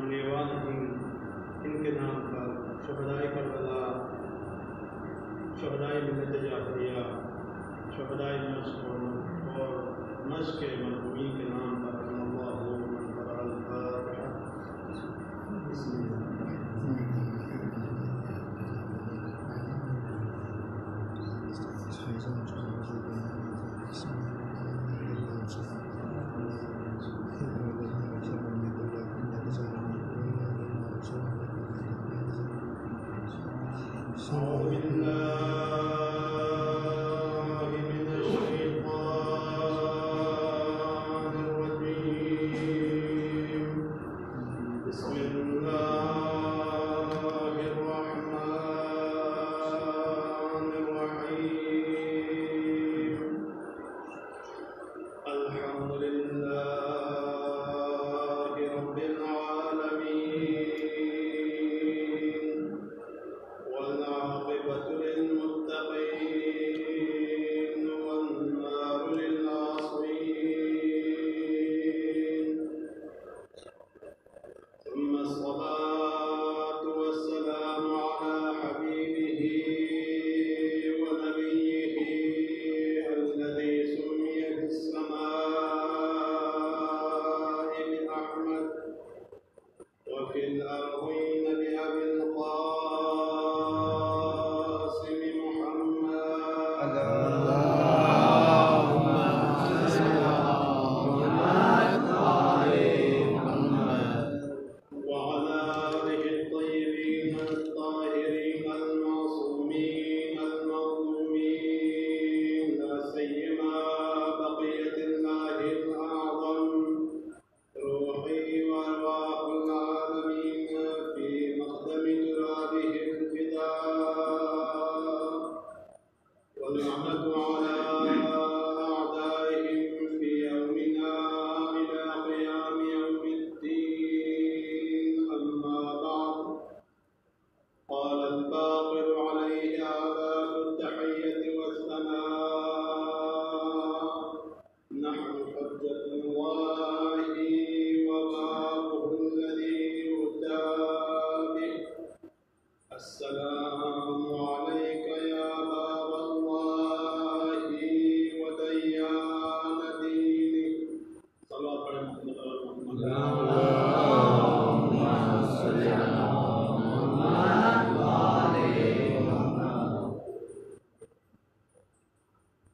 جاننے والے ان کے نام پر شہدائے کربلا، شہدائے ملت جعفریہ، شہدائے نجف اور نجف کے مرحومین کے نام پر اللہ من قرأ الفاتحہ۔ بسم اللہ۔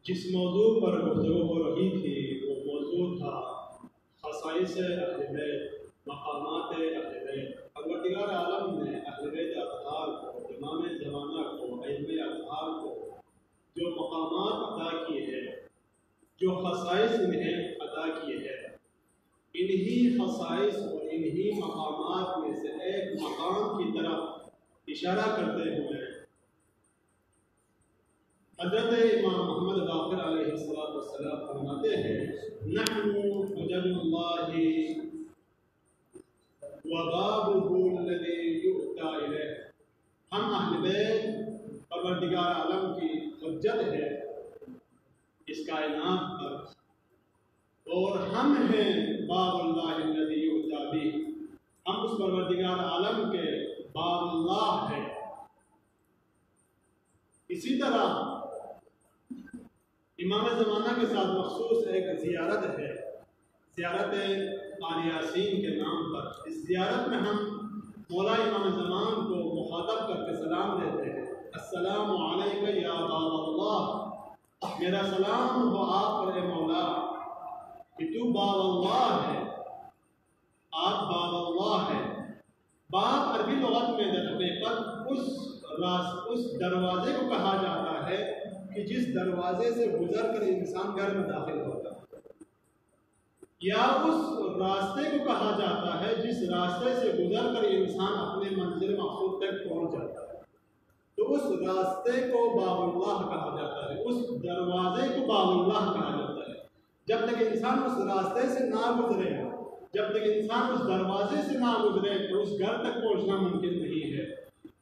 جس موضوع پر گفتگو ہو رہی تھی وہ موضوع تھا خصائص اہل بیت، مقامات اہل بیت۔ پروردگار عالم نے اہل بیت اطہار کو، امام زمانہ کو، ائمہ اطہار کو جو مقامات عطا کیے ہیں، جو خصائص انہیں عطا کیے ہیں، انہی خصائص اور انہی مقامات میں سے ایک مقام کی طرف اشارہ کرتے ہوئے حضرت امام محمد باقر علیہ السلام فرماتے ہیں نحن حجج اللہ وبابہ الذی یؤتی الیہ، ہم اہل بیت پروردگار عالم کی حجت ہے اس کائنات پر، اور ہم ہیں باب اللہ الذی یؤتی بہ، ہم اس پروردگار عالم کے باب اللہ ہیں۔ اسی طرح امام زمانہ کے ساتھ مخصوص ایک زیارت ہے، زیارت آل یاسین کے نام پر۔ اس زیارت میں ہم مولا امام زمان کو مخاطب کر کے سلام دیتے ہیں، السلام علیک یا باب اللہ، میرا سلام ہو آپ پر اے مولا کہ تو باب اللہ ہے، آپ باب اللہ ہے۔ باب عربی لغت میں در حقیقت اس دروازے کو کہا جاتا ہے کہ جس دروازے سے گزر کر انسان گھر میں داخل ہوتا ہے، یا اس راستے کو کہا جاتا ہے جس راستے سے گزر کر انسان اپنے منزل مقصود تک پہنچ جاتا ہے، تو اس راستے کو باب اللہ کہا جاتا ہے، اس دروازے کو باب اللہ کہا جاتا ہے۔ جب تک انسان اس راستے سے نہ گزرے گا، جب تک انسان اس دروازے سے نہ گزرے تو اس گھر تک پہنچنا ممکن نہیں ہے،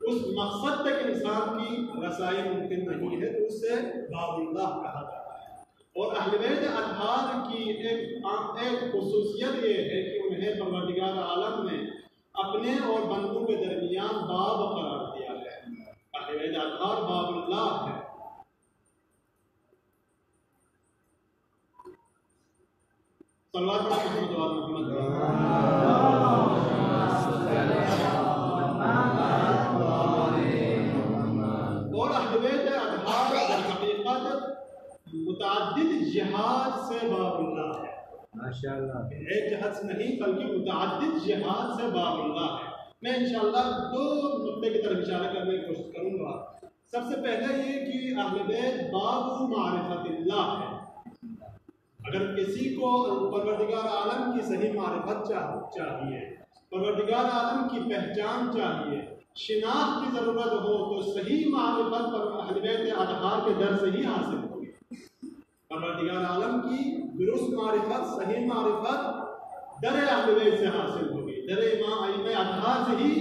اس مقصد تک انسان کی رسائی ممکن نہیں ہے، تو اس سے باب اللہ کہا جاتا ہے۔ اور اہل بیت اطہار کی ایک خصوصیت یہ ہے کہ انہیں پروردگار عالم نے اپنے اور بندوں کے درمیان باب قرار دیا ہے۔ اہل بیت اطہار باب اللہ ہے۔ صلوات محمد و آل محمد۔ اور اہل بیت اطہار در حقیقت متعدد جہاد سے باب اللہ ہے۔ ماشاءاللہ، ایک جہاد سے نہیں بلکہ متعدد جہاد سے باب اللہ ہے۔ میں انشاءاللہ دو نقطے کی طرف اشارہ کرنے کی کوشش کروں گا۔ سب سے پہلے یہ کہ اہل بیت باب معرفت اللہ ہے۔ اگر کسی کو پروردگار عالم کی صحیح معرفت چاہیے، پروردگار عالم کی پہچان چاہیے، شناخت کی ضرورت ہو، تو صحیح معرفت پر اہل بیت اطہار کے در سے ہی حاصل ہوگی۔ پروردگار عالم کی درست معرفت، صحیح معرفت در اہل بیت سے حاصل ہوگی، در امام ائمہ اطہار سے ہی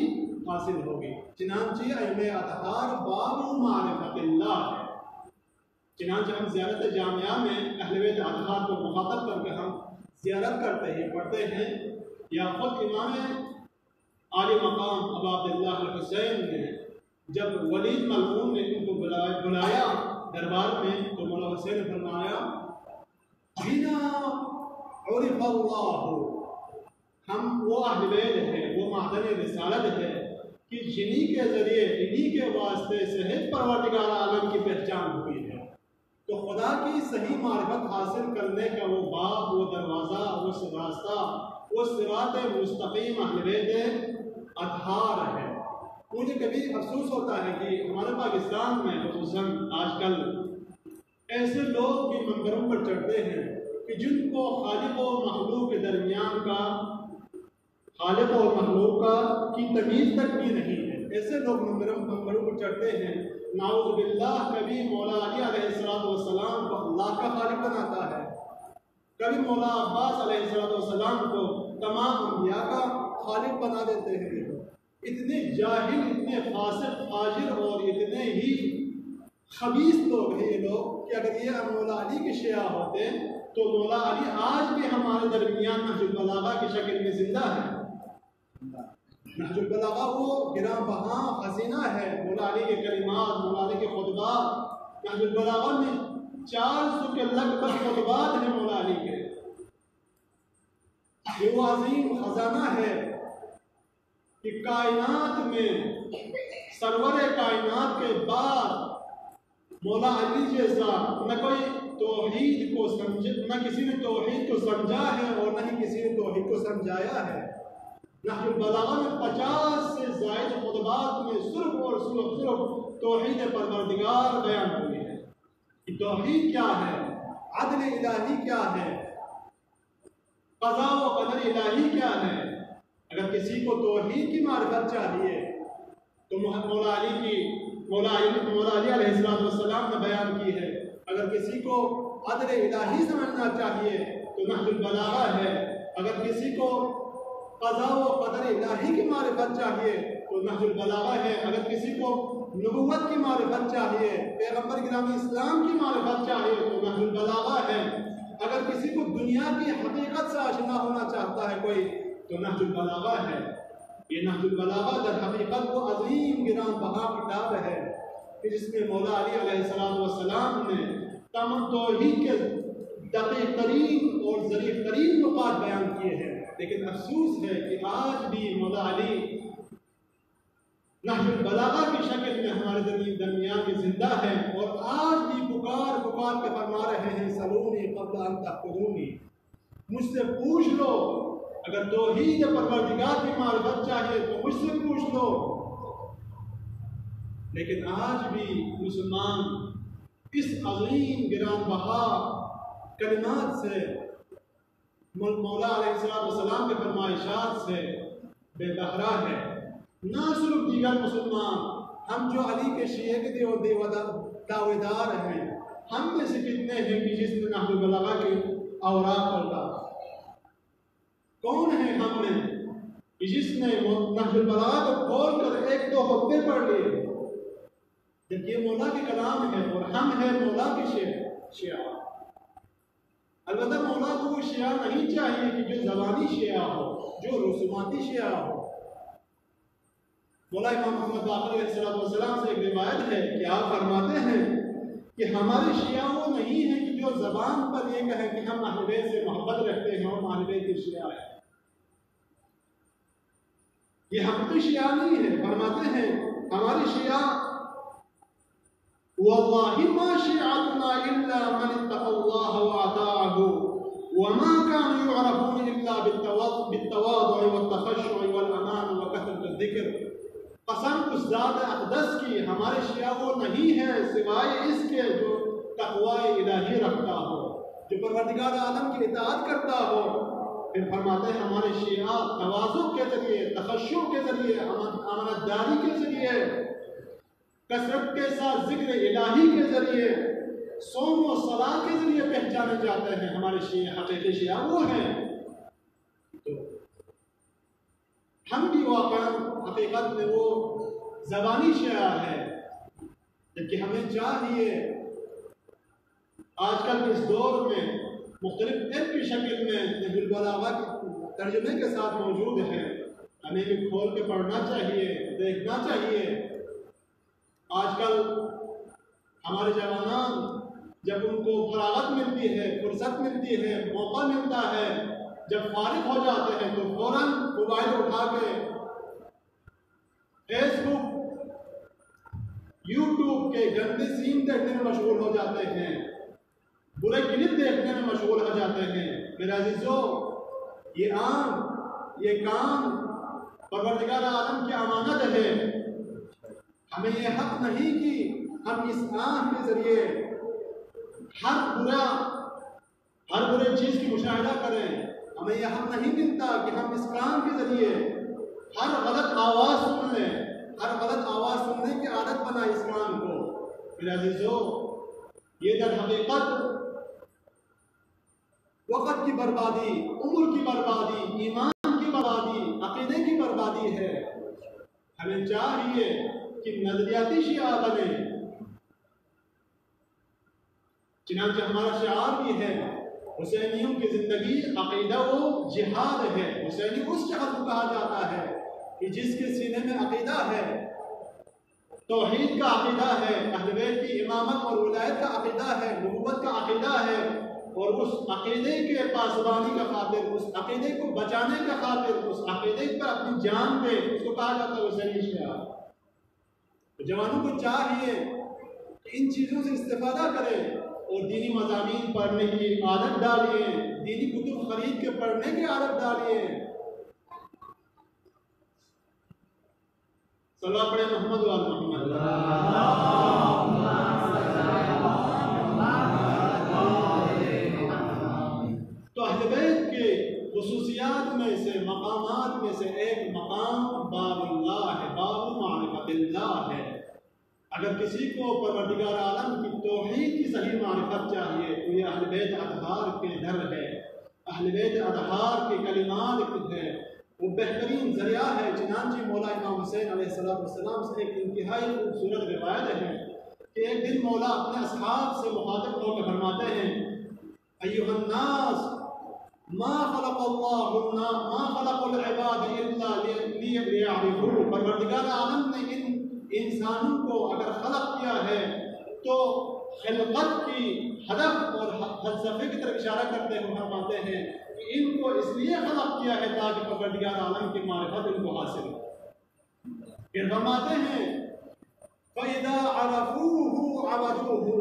حاصل ہوگی۔ چنانچہ ائمہ اطہار باب معرفت اللہ ہے۔ چنانچہ ہم زیارت جامعہ میں اہل بیت اطہار کو مخاطب کر کے ہم زیارت کرتے ہیں، پڑھتے ہیں، یا خود امام عالی مقام ابا عبداللہ الحسین نے جب ولید ملعون نے ان کو بلایا دربار میں، تو مولا حسین نے فرمایا بنا عرف اللہ، ہم وہ اہل بیت ہیں، وہ معدن رسالت ہے کہ جنہی کے ذریعے، انہی کے واسطے سے ہے پروردگار عالم کی پہچان ہوئی ہے۔ تو خدا کی صحیح معرفت حاصل کرنے کا وہ باب، وہ دروازہ، وہ راستہ، وہ صراط مستقیم اہل بیت اطہار ہے۔ مجھے کبھی افسوس ہوتا ہے کہ ہمارے پاکستان میں خصوصاً آج کل ایسے لوگ بھی منبروں پر چڑھتے ہیں کہ جن کو خالق و مخلوق کے درمیان کا، خالق اور مخلوق کا کی تمیز تک بھی نہیں ہے۔ ایسے لوگ منبروں پر چڑھتے ہیں، نعوذ باللہ کبھی مولا علی علیہ السلام کو اللہ کا خالق بناتا ہے، کبھی مولا عباس علیہ السلام کو تمام انبیاء کا خالق بنا دیتے ہیں۔ اتنے جاہل، اتنے فاسق، فاجر اور اتنے ہی خبیث لوگ ہیں یہ لوگ کہ اگر یہ مولا علی کے شیعہ ہوتے تو مولا علی آج بھی ہمارے درمیان نہج البلاغہ کی شکل میں زندہ ہے۔ نہج البلاغہ وہ گراں بہاں خزینہ ہے، مولا علی کے کلمات، مولا علی کے خطبات۔ نہج البلاغہ میں 400 کے لگ بھگ خطبات ہیں مولا علی کے۔ یہ وہ عظیم خزانہ ہے کہ کائنات میں سرور کائنات کے بعد مولا علی جیسا نہ کوئی توحید کو نہ کسی نے توحید کو سمجھا ہے اور نہ ہی کسی نے توحید کو سمجھایا ہے۔ نہج البلاغہ میں 50 سے زائد خطبات میں صرف اور صرف توحید پروردگار بیان ہوئی ہے کہ توحید کیا ہے، عدل الہی کیا ہے، قضاء و قدر الہی کیا ہے۔ اگر کسی کو توحید کی معرفت چاہیے تو مولا علی علیہ السلام نے بیان کی ہے۔ اگر کسی کو عدل الہی سمجھنا چاہیے تو نہج البلاغہ ہے۔ اگر کسی کو قضاء و قدر الہی کی معرفت چاہیے تو نہج البلاغہ ہے۔ اگر کسی کو نبوت کی معرفت چاہیے، پیغمبر گرامی اسلام کی معرفت چاہیے تو نہج البلاغہ ہے۔ اگر کسی کو دنیا کی حقیقت سے آشنا ہونا چاہتا ہے کوئی تو نہج البلاغہ ہے۔ یہ نہج البلاغہ در حقیقت وہ عظیم گراں بہا کتاب ہے کہ جس میں مولا علی علیہ السلام نے تمام توحید کے دقیق ترین اور ظریف ترین نقاط بیان کیے ہیں۔ لیکن افسوس ہے کہ آج بھی مولا علی نہج البلاغہ کی شکل میں ہمارے درمیان میں زندہ ہے، اور آج بھی پکار کے فرما رہے ہیں سلونی قبل ان تأخذونی، مجھ سے پوچھ لو، اگر توحید پروردگار کی معرفت چاہیے تو مجھ سے پوچھ لو۔ لیکن آج بھی مسلمان اس عظیم گران بہا کلمات سے، مولا علیہ السلام کے فرمائشات سے بے بہرا ہے۔ نہ صرف دیگر مسلمان، ہم جو علی کے شیعہ کے دعوے دار ہیں، ہم میں سے کتنے ہیں کہ جس نے نہج البلاغہ کے اوراق پڑھا؟ کون ہے ہم میں کہ جس نے نہج البلاغہ کو کھول کر ایک دو خطبے پڑھ لیے؟ جب یہ مولا کے کلام ہے اور ہم ہیں مولا کے شیعہ۔ البتہ مولا کو وہ شیعہ نہیں چاہیے کہ جو زبانی شیعہ ہو، جو رسوماتی شیعہ ہو، مولا امام محمد باقر علیہ السلام سے ایک روایت ہے کہ آپ فرماتے ہیں کہ ہمارے شیعہ وہ نہیں ہیں کہ جو زبان پر یہ کہیں کہ ہم اہل بیت سے محبت رکھتے ہیں اور اہل بیت کے شیعہ ہیں. یہ حقیقی شیعہ نہیں ہے. فرماتے ہیں ہمارے شیعہ واللہ ما شیعتنا الا من اتقى الله واطاعه وما كانوا يعرفون الا بالتواضع والتخشع والامان وكثرة الذکر. قسم اس ذات اقدس کی ہمارے شیعہ وہ نہیں ہیں سوائے اس کے جو تقوی الہی رکھتا ہو، جو پروردگار عالم کی اطاعت کرتا ہو. پھر فرماتے ہیں ہمارے شیعہ تواضع کے ذریعے، تخشع کے ذریعے، امانت داری کے ذریعے، کثرت کے ساتھ ذکر الہی کے ذریعے، صوم و صلاۃ کے ذریعے پہچانے جاتے ہیں. ہمارے شیعہ حقیقی شیعہ وہ ہیں. تو ہم بھی واقعا حقیقت میں وہ زبانی شیعہ ہے، جبکہ ہمیں چاہیے آج کل کے اس دور میں مختلف علم کی شکل میں نہج البلاغہ کے ترجمے کے ساتھ موجود ہے. ہمیں بھی کھول کے پڑھنا چاہیے، دیکھنا چاہیے. آج کل ہمارے جوانان جب ان کو فراغت ملتی ہے، فرصت ملتی ہے، موقع ملتا ہے، جب فارغ ہو جاتے ہیں تو فوراً موبائل اٹھا کے فیس بک، یوٹیوب کے گندے سین دیکھنے میں مشغول ہو جاتے ہیں، برے کلپ دیکھنے میں مشغول ہو جاتے ہیں. میرے عزیزو، یہ آنکھ، یہ کان پروردگار عالم کی امانت ہے. ہمیں یہ حق نہیں کہ ہم اس آنکھ کے ذریعے ہر برے چیز کی مشاہدہ کریں. ہمیں یہ حق نہیں ملتا کہ ہم اس کان کے ذریعے ہر غلط آواز سن لیں، ہر غلط آواز سننے کی عادت بنائیں اس کان کو. میرے عزیزو، یہ در حقیقت وقت کی بربادی، عمر کی بربادی، ایمان کی بربادی، عقیدے کی بربادی ہے. ہمیں چاہیے کہ نظریاتی شیعہ بنے. چنانچہ ہمارا شعار بھی ہے حسینیوں کی زندگی عقیدہ و جہاد ہے. حسینی اس شخص کو کہا جاتا ہے کہ جس کے سینے میں عقیدہ ہے، توحید کا عقیدہ ہے، اہل بیت کی امامت اور ولایت کا عقیدہ ہے، نبوت کا عقیدہ ہے، اور اس عقیدے کے پاسبانی کا خاطر، اس عقیدے کو بچانے کا خاطر، اس عقیدے پر اپنی جان دے، اس کو کہا جاتا ہے حسینی شیعہ. جوانوں کو چاہیے کہ ان چیزوں سے استفادہ کریں اور دینی مضامین پڑھنے کی عادت ڈالیے، دینی کتب خرید کے پڑھنے کی عادت ڈالیے. صلوات پڑھیں محمد و آل محمد. تو اہل بیت کے خصوصیات میں سے، مقامات میں سے ایک مقام باب اللہ ہے، باب معرفت اللہ ہے. اگر کسی کو پروردگار عالم کی توحید کی صحیح معرفت چاہیے تو یہ اہل بیت اطہار کے در ہے. اہل بیت اطہار کے کلمات ہے، وہ بہترین ذریعہ ہے. چنانچہ مولا امام حسین علیہ السلام سے ایک انتہائی خوبصورت روایت ہے کہ ایک دن مولا اپنے اصحاب سے مخاطب ہو کے فرماتے ہیں ایھا الناس ما خلق العباد الا لیعرفوا. پروردگار عالم نے ان انسانوں کو اگر خلق کیا ہے تو خلقت کی ہدف اور فلسفے کی طرف اشارہ کرتے ہوئے فرماتے ہیں کہ ان کو اس لیے خلق کیا ہے تاکہ پروردگار عالم کی معرفت ان کو حاصل ہو. پھر فرماتے ہیں فَإِذَا عَرَفُوهُ عَبَدُوهُ.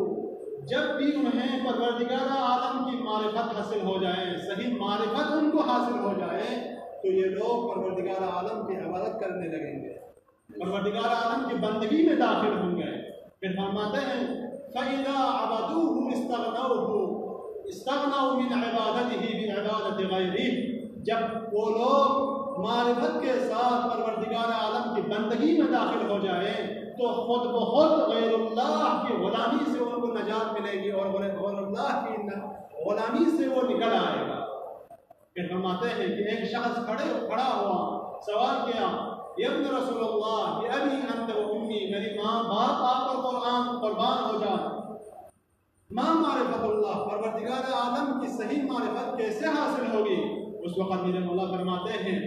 جب بھی انہیں پروردگار عالم کی معرفت حاصل ہو جائے، صحیح معرفت ان کو حاصل ہو جائے، تو یہ لوگ پروردگار عالم کی عبادت کرنے لگیں گے، پروردگار عالم کی بندگی میں داخل ہوں گے. پھر فرماتے ہیں فَإِذَا عَبَدُوهُ اسْتَغْنَوْا مِنْ عِبَادَتِهِ بِعِبَادَةِ غَيْرِهِ. جب وہ لوگ معرفت کے ساتھ پروردگار عالم کی بندگی میں داخل ہو جائیں تو خود بخود غیر اللہ کی غلامی سے ان کو نجات ملے گی اور غیر اللہ کی غلامی سے وہ نکل آئے گا. پھر فرماتے ہیں کہ ایک شخص کھڑا ہوا، سوال کیا یا ابن رسول اللہ کہ ابی انت و امی، میری ماں باپ آپ پر قربان ہو جائے، ما معرفت اللہ، پروردگار عالم کی صحیح معرفت کیسے حاصل ہوگی؟ اس وقت میرے مولا فرماتے ہیں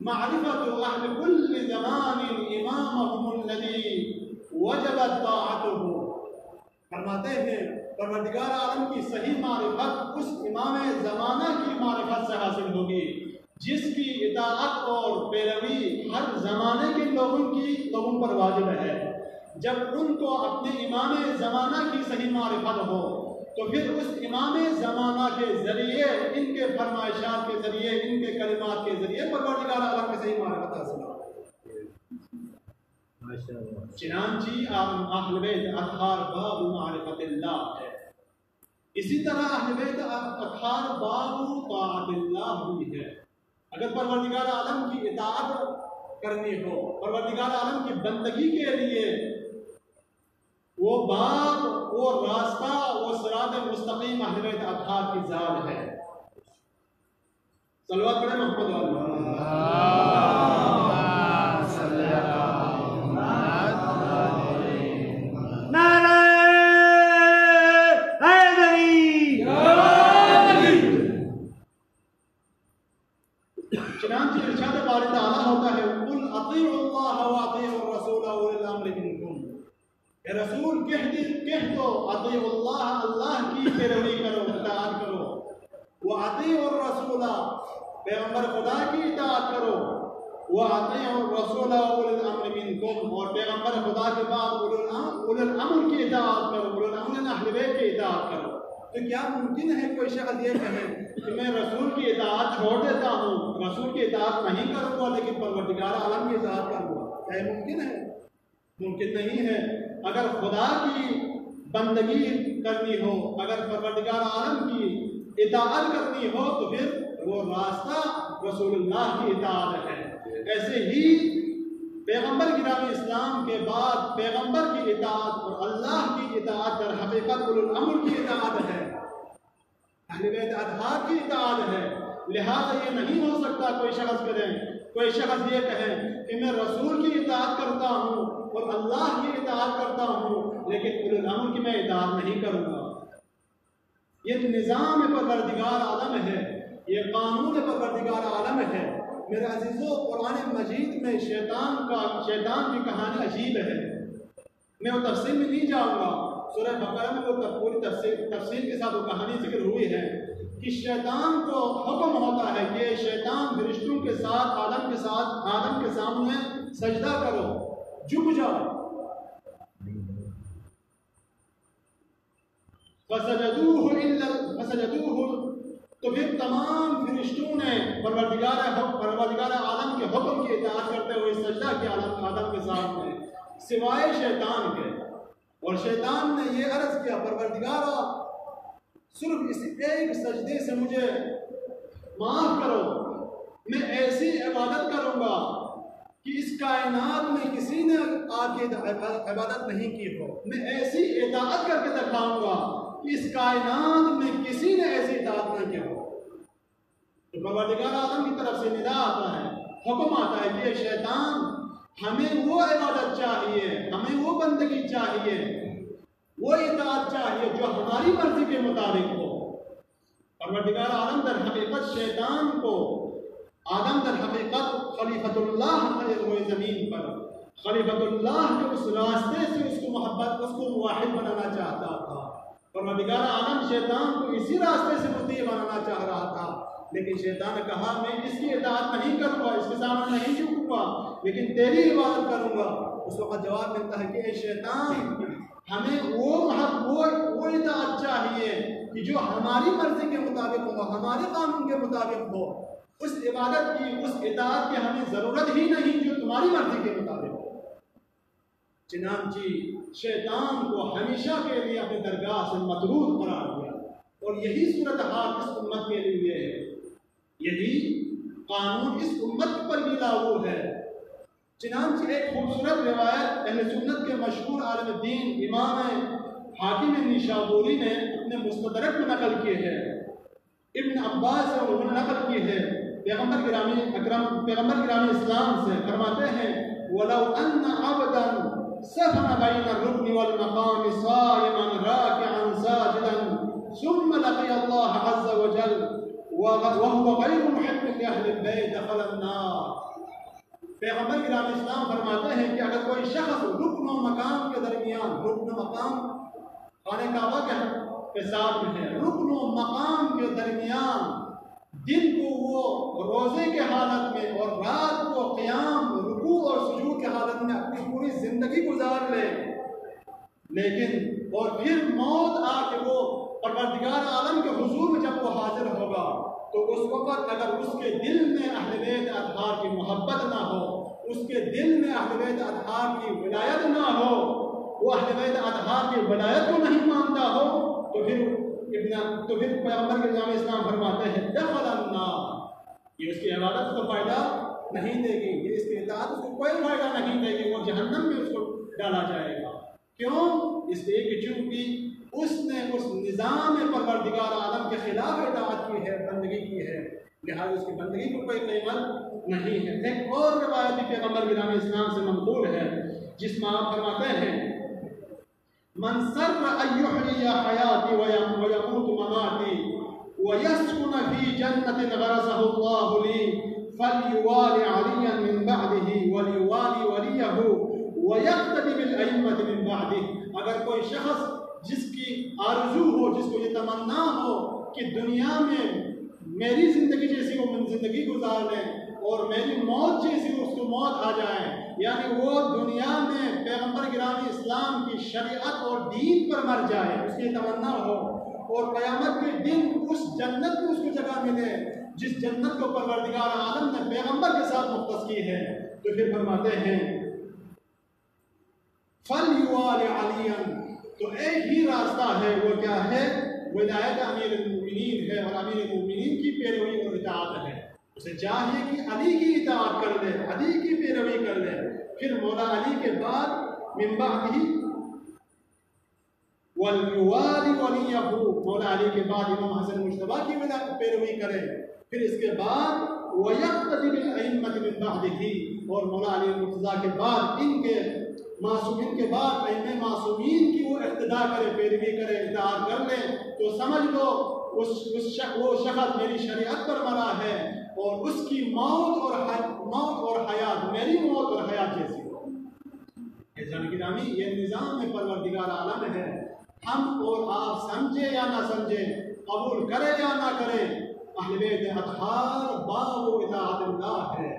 معرفة أهل كل زمان إمامهم الذي وجبت طاعته. فرماتے ہیں پروردگار عالم کی صحیح معرفت اس امام زمانہ کی معرفت سے حاصل ہوگی جس کی اطاعت اور پیروی ہر زمانے کے لوگوں پر واجب ہے. جب ان کو اپنے امام زمانہ کی صحیح معرفت ہو تو پھر اس امام زمانہ کے ذریعے ان کے فرمائشات کے ذریعے ان کے کلمات کے ذریعے پروردگار عالم کی صحیح معرفت حاصل ہو. چنانچہ اہل بیت اطہار باب معرفت اللہ ہے. اسی طرح اہل بیت اطہار باب طاعت اللہ بھی ہے. اگر پروردگار عالم کی اطاعت کرنی ہو، پروردگار عالم کی بندگی کے لیے وہ باب، وہ راستہ، وہ صراط مستقیم اہل بیت اطہار کی ذات ہے. صلوات پڑھیں محمد چنانچہ ارشاد باری تعالیٰ ہوتا ہے قل اطیعوا اللہ واطیعوا الرسول واولی الامر منکم. اے رسول کہہ دو اطیعوا اللہ، اللہ کی پیروی کرو، اطاعت کرو، واطیعوا الرسول، پیغمبر خدا کی اطاعت کرو، واطیعوا الرسول واولی الامر منکم، اور پیغمبر خدا کے بعد اولی الامر کی اطاعت کرو، اولی الامر اہل بیت کی اطاعت کرو. تو کیا ممکن ہے کوئی شخص یہ کہے کہ میں رسول کی اطاعت چھوڑ دیتا ہوں، رسول کی اطاعت نہیں کروں گا لیکن پروردگار عالم کی اطاعت کروں گا؟ کیا یہ ممکن ہے؟ ممکن نہیں ہے. اگر خدا کی بندگی کرنی ہو، اگر پروردگار عالم کی اطاعت کرنی ہو تو پھر وہ راستہ رسول اللہ کی اطاعت ہے. ایسے ہی پیغمبر گرامی اسلام کے بعد پیغمبر کی اطاعت اور اللہ کی اطاعت در حقیقت اولو الامر کی اطاعت ہے، اہل بیت اطہار کی اطاعت ہے. لہذا یہ نہیں ہو سکتا کوئی شخص یہ کہے کہ میں رسول کی اطاعت کرتا ہوں اور اللہ کی اطاعت کرتا ہوں لیکن اولو الامر کی میں اطاعت نہیں کروں گا. یہ نظام پروردگار عالم ہے، یہ قانون پروردگار عالم ہے. میرے عزیزو، قرآن مجید میں شیطان کی کہانی عجیب ہے. میں وہ تفصیل میں نہیں جاؤں گا. سورہ بقرہ میں وہ پوری تفصیل کے ساتھ وہ کہانی ذکر ہوئی ہے کہ شیطان کو حکم ہوتا ہے کہ شیطان فرشتوں کے ساتھ آدم کے سامنے سجدہ کرو، جھک جاؤ. فسجدوه تو پھر تمام فرشتوں نے پروردگار عالم کے حکم کی اطاعت کرتے ہوئے سجدہ کیا آدم کے سامنے سوائے شیطان کے. اور شیطان نے یہ عرض کیا پروردگارا صرف اس ایک سجدے سے مجھے معاف کرو، میں ایسی عبادت کروں گا کہ اس کائنات میں کسی نے آ کے عبادت نہیں کی ہو. میں ایسی اطاعت کر کے دکھاؤں گا کہ اس کائنات میں کسی نے ایسی اطاعت نہ کی ہو. تو پروردگار عالم کی طرف سے ندا آتا ہے، حکم آتا ہے کہ شیطان ہمیں وہ عبادت چاہیے، ہمیں وہ بندگی چاہیے، وہ اطاعت چاہیے جو ہماری مرضی کے مطابق ہو. پروردگار عالم در حقیقت شیطان کو آدم در حقیقت خلیفۃ اللہ ہوئے زمین پر، خلیفۃ اللہ کے اس راستے سے اس کو محبت، اس کو واحد بنانا چاہتا تھا. پروردگار عالم شیطان کو اسی راستے سے مطیع بنانا چاہ رہا تھا، لیکن شیطان نے کہا میں اس کی اطاعت نہیں کروں گا، اس کے سامنے نہیں جھکوں گا لیکن تیری عبادت کروں گا. اس وقت جواب ملتا ہے کہ اے شیطان ہمیں وہ اطاعت چاہیے کہ جو ہماری مرضی کے مطابق ہو، ہمارے قانون کے مطابق ہو. اس عبادت کی، اس اطاعت کی ہمیں ضرورت ہی نہیں جو تمہاری مرضی کے مطابق ہو. چنانچہ شیطان کو ہمیشہ کے لیے اپنی درگاہ سے مطرود قرار دیا. اور یہی صورتحال اس امت کے لیے ہے، یہی قانون اس امت پر بھی لاگو ہے. چنانچہ ایک خوبصورت روایت اہل سنت کے مشہور عالم دین امام حاکم نیشابوری نے اپنے مستدرک میں نقل کی ہے. ابن عباس سے انہوں نے نقل کی ہے پیغمبر گرامی اسلام سے. فرماتے ہیں وَلَوْ أَنَّ عَبْدًا سَفَنَ بَيْنَ الرُّكْنِ وَالْمَقَامِ صَائِمًا رَاكِعًا سَاجِدًا ثُمَّ لَقِيَ اللَّهَ عَزَّ وَجَلَّ وَهُوَ غَيْرُ مُحِبٍّ لِأَهْلِ الْبَيْتِ دَخَلَ النَّارَ. پیغمبر گرامی اسلام فرماتے ہیں کہ اگر کوئی شخص رکن و مقام کے درمیان، رکن و مقام خانہ کعبہ کے ساتھ میں ہے، رکن و مقام کے درمیان دن کو وہ روزے کے حالت میں اور رات کو قیام، رکوع اور سجود کے حالت میں اپنی پوری زندگی گزار لے، لیکن اور پھر موت آ کے وہ پروردگار عالم کے حضور میں جب وہ حاضر ہوگا تو اس وقت اگر اس کے دل میں اہل بیت اطہار کی محبت نہ ہو، اس کے دل میں اہل بیت اطہار کی ولایت نہ ہو، وہ اہل بیت اطہار کی ولایت کو نہیں مانتا ہو، تو پھر پیغمبر کے نظام اسلام فرماتے ہیں دخل النار، یہ اس کی عبادت کو فائدہ نہیں دے گی، یہ اس کی اطاعت اس کو کوئی فائدہ نہیں دے گی، وہ جہنم میں اس کو ڈالا جائے گا۔ کیوں؟ اس لیے کہ چونکہ اس نے اس نظام پروردگار عالم کے خلاف اطاعت کی ہے، بندگی کی ہے، لہذا اس کی بندگی کو کوئی قیمت نہیں ہے۔ ایک اور روایت بھی پیغمبر گرامی اسلام سے منقول ہے جس میں آپ فرماتے ہیں من سر ان یحیی حیاتی ویموت مماتی ویسکن فی جنت غرسہ اللہ لی فلیوال علیا من بعدہ ولیوال ولیہ ویقتدی بالائمۃ من بعدہ۔ اگر کوئی شخص جس کی آرزو ہو، جس کو یہ تمنا ہو کہ دنیا میں میری زندگی جیسی وہ زندگی گزار لیں اور میری موت جیسی اس کو موت آ جائے، یعنی وہ دنیا میں پیغمبر گرامی اسلام کی شریعت اور دین پر مر جائے، اس کی تمنا ہو، اور قیامت کے دن اس جنت میں اس کو جگہ ملے جس جنت کو پروردگار عالم نے پیغمبر کے ساتھ مختص کی ہے، تو پھر فرماتے ہیں فَلْيُوَالِ عَلِيًا، تو ایک ہی راستہ ہے، وہ کیا ہے؟ ولایت امیر المومنین ہے، اور امیر المومنین کی پیروی اور اطاعت ہے۔ اسے چاہیے کہ علی کی اطاعت کر لے، علی کی پیروی کر لے، پھر مولا علی کے بعد من بعدہ ولیوال ولیہ، مولا علی کے بعد امام حسن مجتبیٰ کی پیروی کرے، پھر اس کے بعد ویقتدی بالائمۃ من بعدہ، اور مولا علی مرتضیٰ کے بعد ان کے معصومین کے بعد ائمہ معصومین کی وہ اقتداء کرے، پیروی کرے، اطاعت کر لے، تو سمجھ لو وہ شخص میری شریعت پر مرا ہے، اور اس کی موت اور حیات میری موت اور حیات جیسی ہو۔ اذن گرامی، یہ نظام میں پروردگار عالم ہے، ہم اور آپ سمجھے یا نہ سمجھے، قبول کرے یا نہ کرے، اہل بیت اطہار باب و اطاعت اللہ ہے۔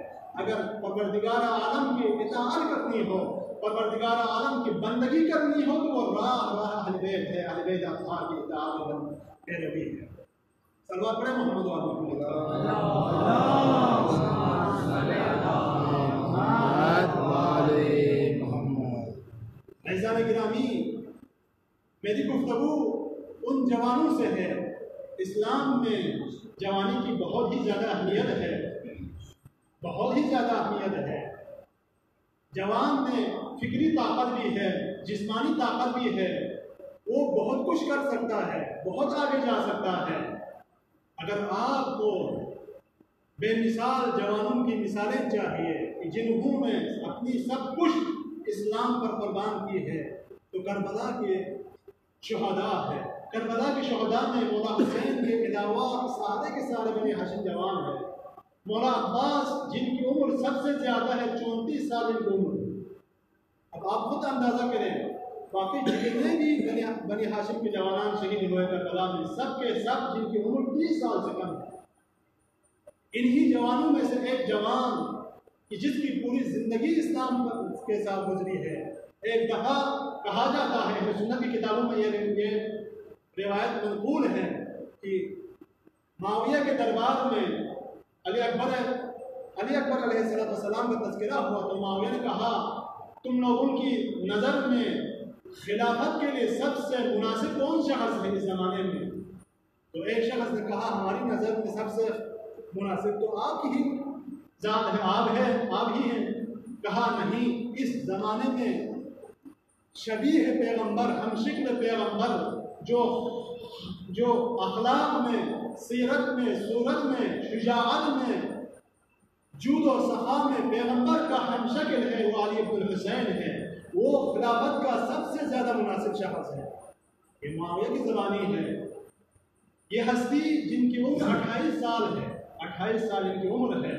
اگر پروردگار عالم کی اطاعت کرنی ہو، پروردگار عالم کی بندگی کرنی ہو، تو وہ راہ اہل بیت ہے، اہل بیت اطہار کی اطاعت و پیروی ہے۔ صلوات پڑھیں محمد عزیزان گرامی، میری گفتگو ان جوانوں سے ہے۔ اسلام میں جوانی کی بہت ہی زیادہ اہمیت ہے، بہت ہی زیادہ اہمیت ہے۔ جوان میں فکری طاقت بھی ہے، جسمانی طاقت بھی ہے، وہ بہت کچھ کر سکتا ہے، بہت آگے جا سکتا ہے۔ اگر آپ کو بے مثال جوانوں کی مثالیں چاہیے کہ جنہوں نے اپنی سب کچھ اسلام پر قربان کی ہے، تو کربلا کے شہداء ہے۔ کربلا کے شہداء میں مولا حسین کے علاوہ سارے کے سارے بنی ہاشم جوان ہیں۔ مولا عباس جن کی عمر سب سے زیادہ ہے، 34 سال ان کی عمر۔ اب آپ خود اندازہ کریں، باقی جتنے بھی بنی ہاشم کے جوانان شہید ہوئے کربلا میں، سب کے سب جن کی عمر 30 سال سے کم ہے۔ انہی جوانوں میں سے ایک جوان کہ جس کی پوری زندگی اسلام کے ساتھ گزری ہے، ایک دفعہ کہا جاتا ہے، اہل سنت کی کتابوں میں یہ روایت منقول ہے کہ معاویہ کے دربار میں علی اکبر علیہ السلام کا تذکرہ ہوا، تو معاویہ نے کہا تم لوگوں کی نظر میں خلافت کے لیے سب سے مناسب کون شخص ہے اس زمانے میں؟ تو ایک شخص نے کہا ہماری نظر میں سب سے مناسب تو آپ ہی ذات ہے، آپ ہی ہیں۔ کہا نہیں، اس زمانے میں شبیہ پیغمبر، ہم شکل پیغمبر، جو اخلاق میں، سیرت میں، صورت میں، شجاعت میں، جود و سخا میں پیغمبر کا ہم شکل ہے، وہ علی بن الحسین ہے، وہ خلافت کا سب سے زیادہ مناسب شخص ہے۔ یہ معاویہ کی زبانی ہے۔ یہ ہستی جن کی عمر 28 سال ہے، 28 سال ان کی عمر ہے،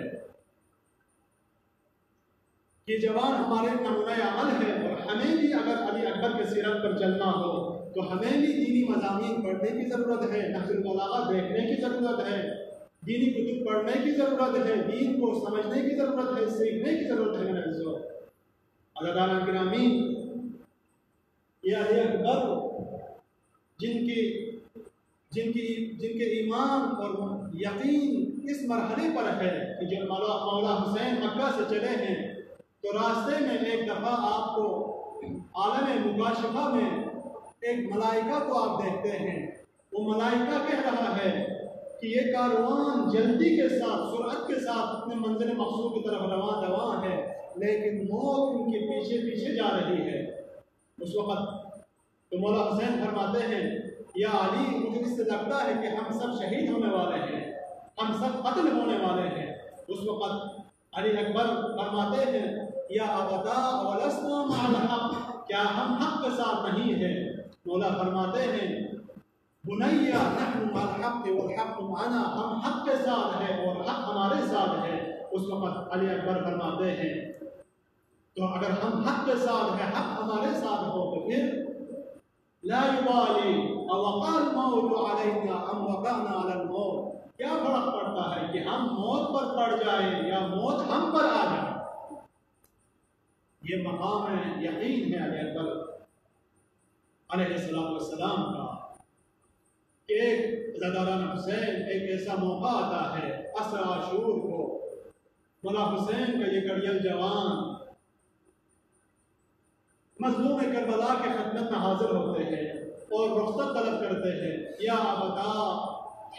یہ جوان ہمارے نمونۂ عمل ہے، اور ہمیں بھی اگر علی اکبر کے سیرت پر چلنا ہو تو ہمیں بھی دینی مضامین پڑھنے کی ضرورت ہے، نہج البلاغہ دیکھنے کی ضرورت ہے، دینی کتب پڑھنے کی ضرورت ہے، دین کو سمجھنے کی ضرورت ہے، سیکھنے کی ضرورت ہے۔ میرے عزیزو، عزیزان گرامی، یہ علی اکبر جن کے ایمان اور یقین اس مرحلے پر ہے کہ جب مولا حسین مکہ سے چلے ہیں تو راستے میں ایک دفعہ آپ کو عالم مکاشفہ میں ایک ملائکہ کو آپ دیکھتے ہیں۔ وہ ملائکہ کہہ رہا ہے کہ یہ کاروان جلدی کے ساتھ، سرعت کے ساتھ اپنے منزل مقصود کی طرف رواں ہے، لیکن موت ان کے پیچھے پیچھے جا رہی ہے۔ اس وقت تو مولا حسین فرماتے ہیں، یا علی، مجھے اس سے لگتا ہے کہ ہم سب شہید ہونے والے ہیں، ہم سب قتل ہونے والے ہیں۔ اس وقت علی اکبر فرماتے ہیں، یا ابدا ولسنا مع الحق، کیا ہم حق کے ساتھ نہیں ہیں؟ مولا فرماتے ہیں، بنیا نحن مع الحق والحق معنا، ہم حق کے ساتھ ہیں اور حق ہمارے ساتھ ہے۔ اس وقت علی اکبر فرماتے ہیں، تو اگر ہم حق کے ساتھ ہیں، حق ہمارے ساتھ ہو، تو پھر لا یبالی اوقع الموت علینا ام وقعنا علی الموت، کیا فرق پڑتا ہے کہ ہم موت پر پڑ جائیں یا موت ہم پر آ جائے۔ یہ مقام یقین ہے علی اکبر علیہ السلام کا کہ ایک زاداران حسین ایک ایسا موقع آتا ہے عصر عاشور کو، مولا حسین کا یہ کڑیل جوان مظلوم کربلا کے خدمت میں حاضر ہوتے ہیں اور رخصت طلب کرتے ہیں، یا ابدا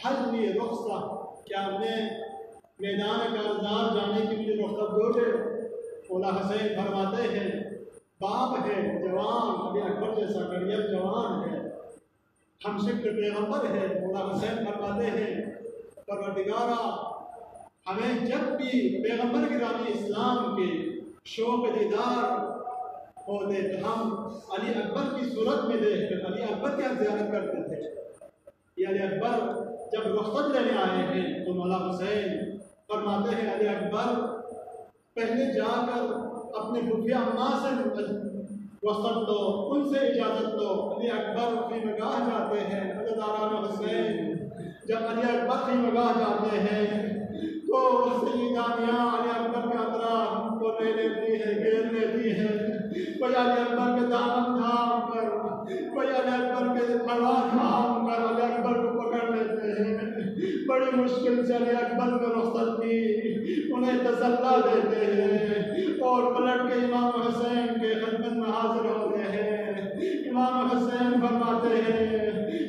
حجنی رخصت، کیا میں میدان کارزار جانے کی مجھے رخصت دو گے؟ مولا حسین فرماتے ہیں، باپ ہے جوان، علی اکبر جیسا کڑیل جوان ہے، ہم شکل پیغمبر ہے۔ مولا حسین فرماتے ہیں، پروردگارا، ہمیں جب بھی پیغمبر گرامی اسلام کے شوق دیدار ہوتے تو ہم علی اکبر کی صورت میں دیکھ کر علی اکبر کی زیارت کرتے تھے۔ یہ علی اکبر جب رخصت لینے آئے ہیں تو مولا حسین فرماتے ہیں، علی اکبر پہلے جا کر اپنے خفیہ اماں سے رخصت لو، ان سے اجازت لو۔ علی اکبر خیمگاہ جاتے ہیں۔ عزیزان حسین جب علی اکبر خیمگاہ جاتے ہیں تو سیدانیاں علی اکبر کے اطراف کو لے لیتی ہے، گھیر لیتی ہے، کوئی علی اکبر کے دامن تھام کر، کوئی علی اکبر کے پرواز تھام کر علی اکبر کو پکڑ لیتے ہیں۔ بڑی مشکل سے علی اکبر میں رخصت کی انہیں تسلی دیتے ہیں اور پلٹ کے امام حسین کے خدمت میں حاضر ہوتے ہیں۔ امام حسین فرماتے ہیں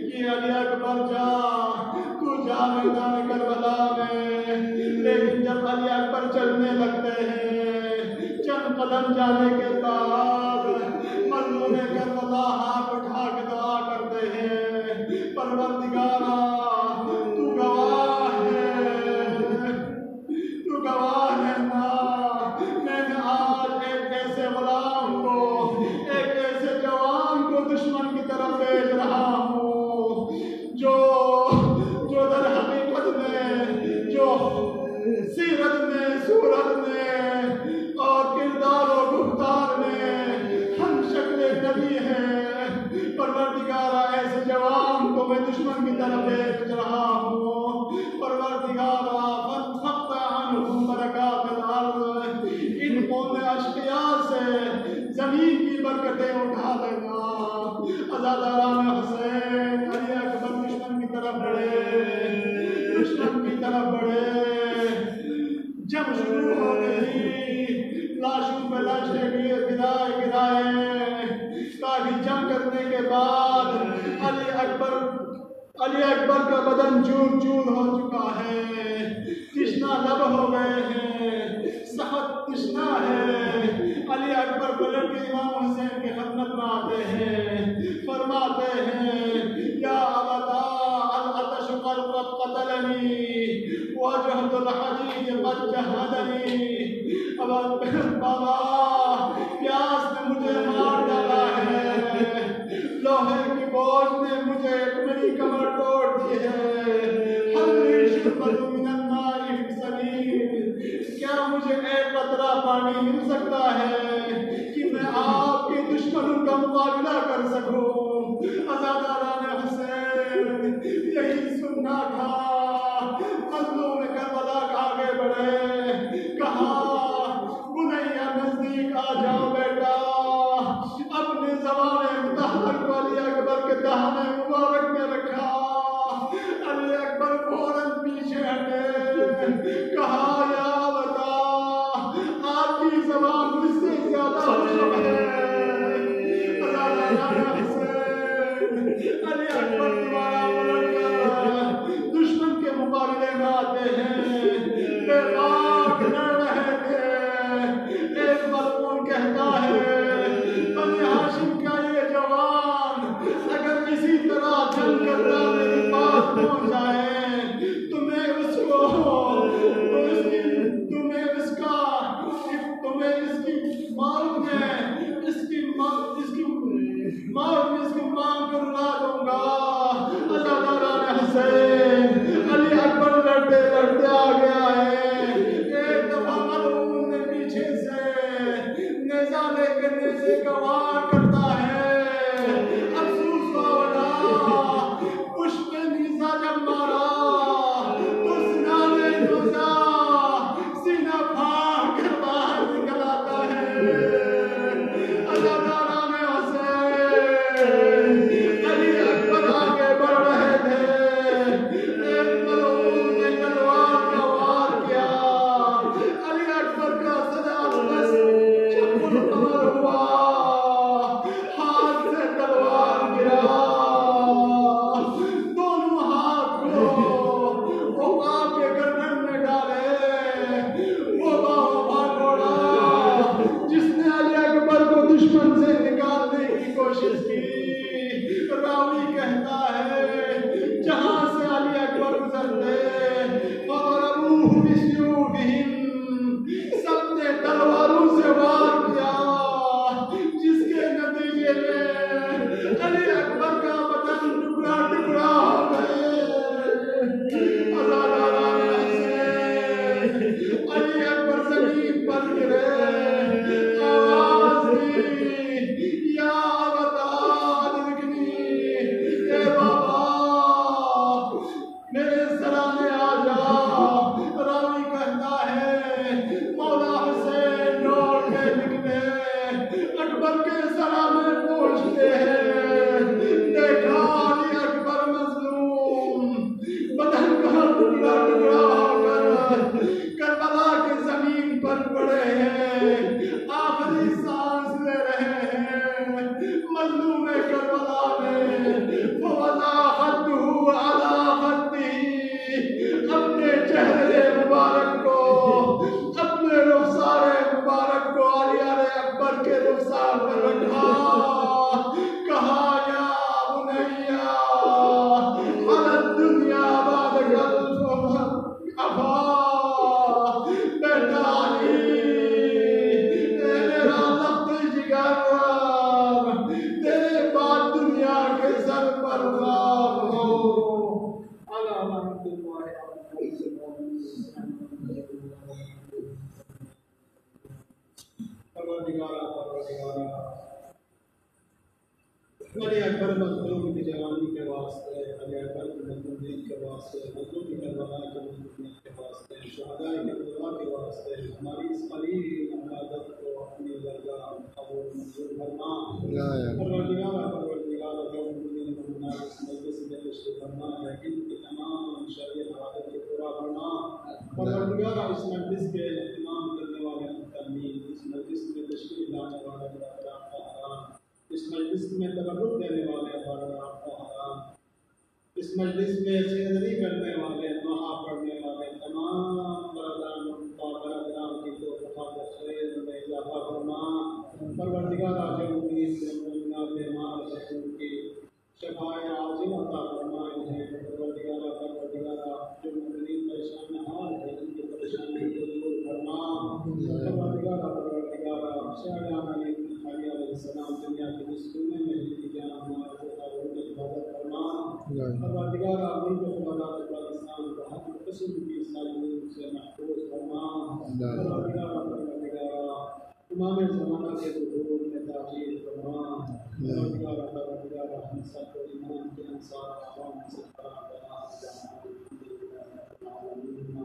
کہ علی اکبر تو جا میدان کربلا میں، لیکن جب علی اکبر چلنے لگتے ہیں، چند قدم جانے کے بعد مظلوم کربلا ہاتھ اٹھا کے دعا کرتے ہیں، پروردگارا تو گواہ ہے نا، میں نے آج ایک ایسے غلام کو، ایک ایسے جوان کو دشمن کی طرف بھیج رہا ہوں جو در حقیقت میں، جو سیرت میں، صورت میں اور کردار و گفتار میں ہم شکل نبی ہیں۔ پروردگارا ایسے جوان کو میں دشمن کی طرف بھیج رہا ہوں، پروردگارا فانفق عنہم برکات الارض، ان قوم اشقیاء سے زمین کی برکتیں اٹھا لینا۔ عزاداران حسین علی اکبر دشمن کی طرف بڑھے، دشمن کی طرف بڑھے، جب شروع ہو گئی لاشوں پہ لاشیں گرائے، کافی جنگ کرنے کے بعد علی اکبر کا بدن چور چور ہو چکا ہے، تشنا لب ہو گئے ہیں، سخت تشنا ہے۔ علی اکبر پلٹ کے امام حسین کی خدمت میں آتے ہیں، فرماتے ہیں، یا ابدا العطش قد قتلنی وجهد الحديد قد جهدني، بابا پیاس نے مجھے مار ڈالا ہے، لوہے کی بوجھ نے مجھے میری کمر توڑ دی ہے، حل شربت من الماء في سبيل، کیا مجھے ایک قطرہ اتنا پانی مل سکتا ہے کہ میں آپ کے دشمنوں کا مقابلہ کر سکوں۔ عزاداران حسین یہی سننا تھا۔ مظلوم کربلا آگے بڑھے، کہا بنیا نزدیک آ جاؤ بیٹا، اپنے زبان مطہر کو علی اکبر کے دہن مبارک میں رکھا۔ علی اکبر فوراً پیچھے ہٹے، کہا یا بتا آپ کی زبان مجھ سے زیادہ خوشب ہے۔ علی اکبر دوبارہ پلٹ کر دشمن کے مقابلے میں آتے ہیں، بے باک لڑ رہے تھے۔ ایک ملعون کہتا ہے بنی ہاشم کا یہ جوان اگر کسی طرح جل کر میرے پاس پہنچ جائے تو میں اس کو تمہیں اس کی موت میں اس کی مانگ کر اڑا دوں گا۔ عزاداران حسین علی اکبر لڑتے لڑتے آگے آئے، ایک دفعہ ملعون نے پیچھے سے نیزہ لے کر نیزے کا وار کرتا ہے۔ افسوس کا وجہ پشت میں نیزہ جب مارا تو سنانے دوزا سینہ پھاڑ کر باہر نکل آتا ہے۔ عزاداران حسین علی اکبر آگے بڑھ رہے تھے، ایک ملعون نے تلوار کا وار کیا، علی اکبر کا سجا بس شق القمر ہوا، ہاتھ سے تلوار گرا، دونوں ہاتھ کو عقاب کے گردن میں ڈالے، وہ باہو گھوڑا جس نے علی اکبر کو دشمن سے نکالنے کی کوشش کی۔ راوی کہتا ہے جہاں سے علی اکبر گزرتے فَضَرَبُوهُ بِسُيُوفِهِمْ، سب نے تلواروں سے وار کیا، جس کے نتیجے میں علی اکبر کا بدن ٹکڑا ٹکڑا ہو گئے۔ عزاداران حسین علی اکبر زمین پر گرے، آواز دی یا ابتا ادرکنی، اے بابا میرے سرانے آ جا۔ راوی کہتا ہے مولا حسین دوڑ کے نکلے، اکبر کے سرانے پہنچتے ہیں، دیکھا علی اکبر مظلوم بدن کا ٹکڑا ٹکڑا ہو کر کربلا کی زمین پر پڑے ہیں، آخری سانس لے رہے ہیں۔ مظلوم کربلا نے فوضا خدہ علی خدہ، اپنے چہرے مبارک کو، اپنے رخسار مبارک کو علی اکبر کے رخسار پر رکھا، کہا یا بنیا علی الدنیا بعد ابا، بیٹا علی اے میرا لخت جگر، تیرے بعد دنیا کے سر پر خواب ہو۔ علی اکبر مظلوم کی جوانی کے واسطے، علی اکبر کی مظلومیت کے واسطے، مظلوم کی کربلا کی مظلومیت کے واسطے، شہداء کربلا کے واسطے ہماری اس قلیل عبادت کو اپنی درگاہ قبول منظور فرما۔ پروردگار جو اس مجلس میں تشریف فرما ہے، ان کی تمام شرعی حاجت کو پورا فرما۔ پروردگار اس مجلس کے اہتمام کرنے والے مہتمین، اس مجلس میں تشریف لانے والے برادران کا حرام، اس مجلس میں تبرک دینے والے برادران کا حرام، اس مجلس میں سیدری کرنے والے، دعا پڑھنے والے تمام برادران کی توفیق خیر میں اضافہ فرما۔ پروردگار جو مومنات بیمار ہیں ان کی شفائے عاجل عطا فرما، انہیں پروردگار جو مومنین پریشان حال ہیں ان کی پریشانی کو دور فرما۔ پروردگار شاہجہاں علیہ السلام دنیا کے مسکونے میں ہی جان ہمارے کی حفاظت فرما۔ پروردگار ملک خداوند پاکستان کو ہر قسم کی سازشوں سے محفوظ فرما۔ پروردگار امام زمانہ کے ظہور میں تاخیر فرما، پروردگار پروردگار ہم سب کو ایمان کے انصار عوام سے قرار بنا جانا الحمدللہ رب العالمین۔